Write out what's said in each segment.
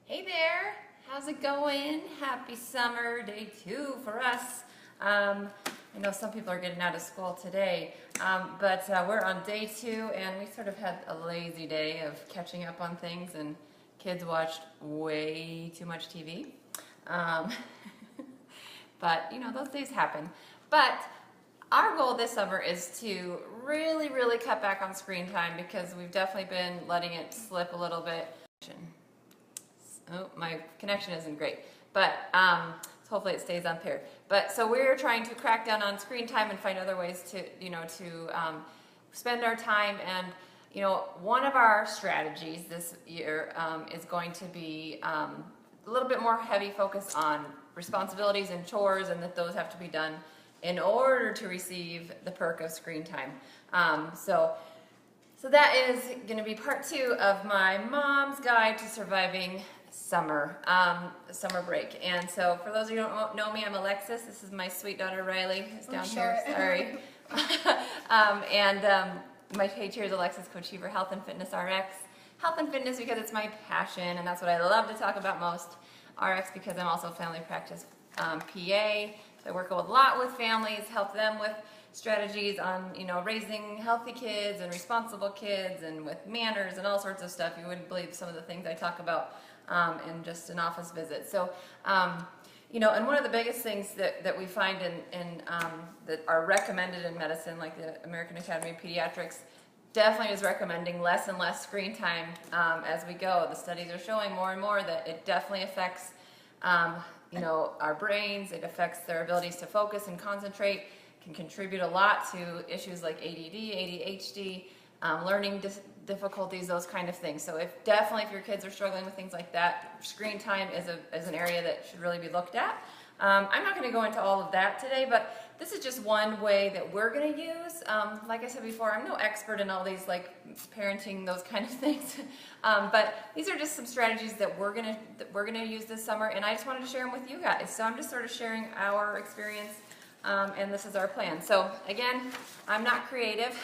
Hey there, how's it going? Happy summer, day 2 for us. I know some people are getting out of school today, but we're on day 2 and we sort of had a lazy day of catching up on things, and kids watched way too much TV. But you know, those days happen. But our goal this summer is to really cut back on screen time because we've definitely been letting it slip a little bit. Oh, my connection isn't great, but so hopefully it stays on there. But so we're trying to crack down on screen time and find other ways to, spend our time. And one of our strategies this year is going to be a little bit more heavy focus on responsibilities and chores, and that those have to be done in order to receive the perk of screen time. So that is going to be part 2 of my mom's guide to surviving summer break. And so for those of you who don't know me, I'm Alexis. This is my sweet daughter Riley, who's down here. Sorry. My page here is Alexis Co-Achiever Health and Fitness RX. Health and fitness because it's my passion, and that's what I love to talk about most. RX because I'm also family practice PA. So I work a lot with families, help them with strategies on raising healthy kids and responsible kids, and with manners and all sorts of stuff. You wouldn't believe some of the things I talk about in just an office visit. So and one of the biggest things that we find in that are recommended in medicine, like the American Academy of Pediatrics definitely is recommending less and less screen time as we go. The studies are showing more and more that it definitely affects our brains. It affects their abilities to focus and concentrate, can contribute a lot to issues like ADD, ADHD, learning difficulties, those kind of things. So if your kids are struggling with things like that, screen time is an area that should really be looked at. I'm not going to go into all of that today, but this is just one way that we're going to use. Like I said before, I'm no expert in all these like parenting, those kind of things, but these are just some strategies that we're gonna use this summer, and I just wanted to share them with you guys. So I'm just sort of sharing our experience. And this is our plan. So again, I'm not creative,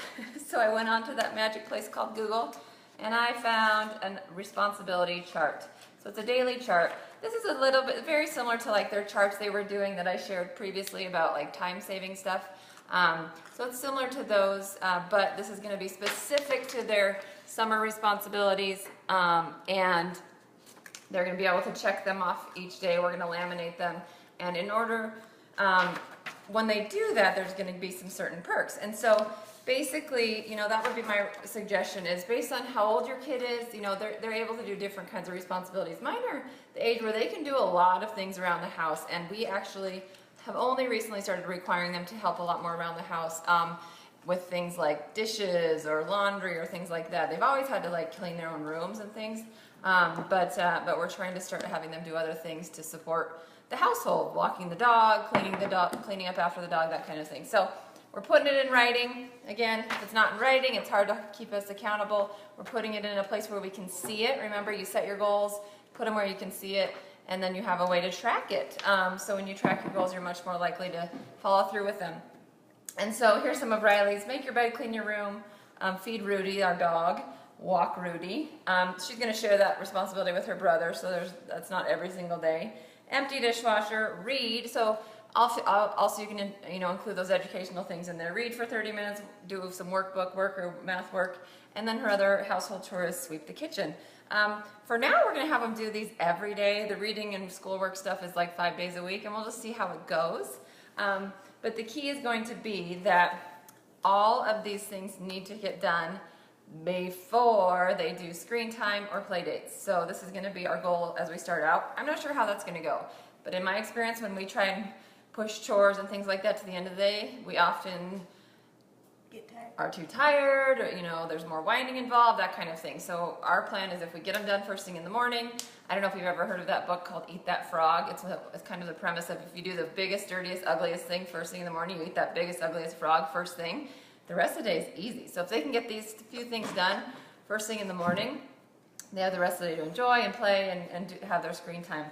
so I went on to that magic place called Google, and I found a responsibility chart. So it's a daily chart. This is a little bit very similar to like their charts they were doing that I shared previously about like time-saving stuff. So it's similar to those, but this is going to be specific to their summer responsibilities, and they're going to be able to check them off each day. We're going to laminate them, and in order when they do that, there's going to be some certain perks. And so basically, that would be my suggestion, is based on how old your kid is, they're able to do different kinds of responsibilities. Mine are the age where they can do a lot of things around the house, and we actually have only recently started requiring them to help a lot more around the house with things like dishes or laundry or things like that. They've always had to like clean their own rooms and things, but we're trying to start having them do other things to support the household, walking the dog, cleaning up after the dog, that kind of thing. So we're putting it in writing. Again, if it's not in writing, it's hard to keep us accountable. We're putting it in a place where we can see it. Remember, you set your goals, put them where you can see it, and then you have a way to track it. So when you track your goals, you're much more likely to follow through with them. And so here's some of Riley's: make your bed, clean your room, feed Rudy, our dog, walk Rudy. She's going to share that responsibility with her brother, so that's not every single day. Empty dishwasher, read. So also you can include those educational things in there. Read for 30 minutes, do some workbook work or math work, and then her other household chore is sweep the kitchen. For now, we're going to have them do these every day. The reading and schoolwork stuff is like 5 days a week, and we'll just see how it goes. But the key is going to be that all of these things need to get done before they do screen time or play dates. So this is going to be our goal as we start out. I'm not sure how that's going to go, but in my experience, when we try and push chores and things like that to the end of the day, we often are too tired, or there's more whining involved, that kind of thing. So our plan is, if we get them done first thing in the morning. I don't know if you've ever heard of that book called Eat That Frog. It's kind of the premise of, if you do the biggest, dirtiest, ugliest thing first thing in the morning, you eat that biggest, ugliest frog first thing. The rest of the day is easy. So if they can get these few things done first thing in the morning, they have the rest of the day to enjoy and play and have their screen time.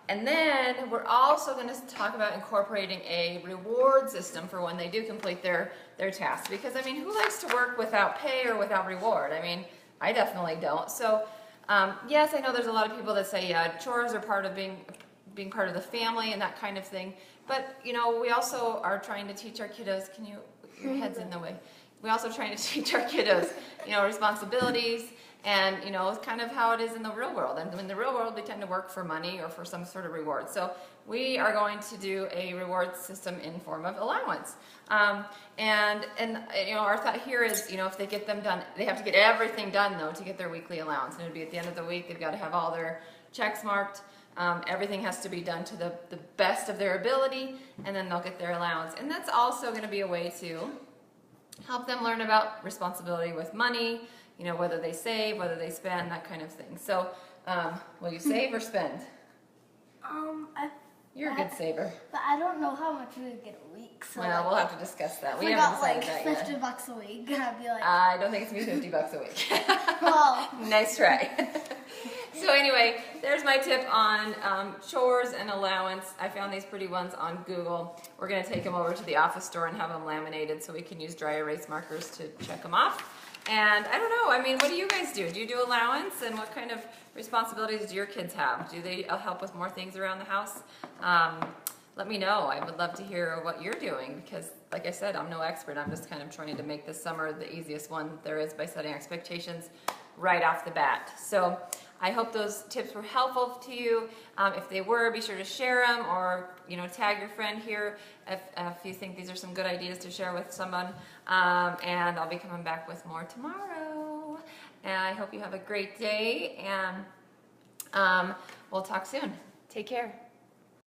And then we're also going to talk about incorporating a reward system for when they do complete their tasks. Because, who likes to work without pay or without reward? I definitely don't. So Yes, I know there's a lot of people that say, yeah, chores are part of being part of the family and that kind of thing. But, you know, we also are trying to teach our kiddos, your head's in the way. We're also trying to teach our kiddos, you know, responsibilities and, you know, kind of how it is in the real world. And in the real world, we tend to work for money or for some sort of reward. So we are going to do a reward system in form of allowance. And you know, our thought here is, you know, if they get them done, they have to get everything done though to get their weekly allowance. And it'll be at the end of the week, they've got to have all their checks marked. Everything has to be done to the best of their ability, and then they'll get their allowance. And that's also going to be a way to help them learn about responsibility with money, you know, whether they save, whether they spend, that kind of thing. So, will you save or spend? You're a good saver. But I don't know how much we would get a week. So well, we'll have to discuss that. We haven't haven't decided that yet. $50 a week. I'd be like, I don't think it's gonna be $50 a week. well, Nice try. So anyway, there's my tip on chores and allowance. I found these pretty ones on Google. We're gonna take them over to the office store and have them laminated so we can use dry erase markers to check them off. And I don't know, I mean, what do you guys do? Do you do allowance, and what kind of responsibilities do your kids have? Do they help with more things around the house? Let me know. I would love to hear what you're doing because, like I said, I'm no expert. I'm just kind of trying to make this summer the easiest one there is by setting expectations right off the bat. So I hope those tips were helpful to you. If they were, be sure to share them or, you know, tag your friend here if you think these are some good ideas to share with someone. And I'll be coming back with more tomorrow. And I hope you have a great day, and we'll talk soon. Take care.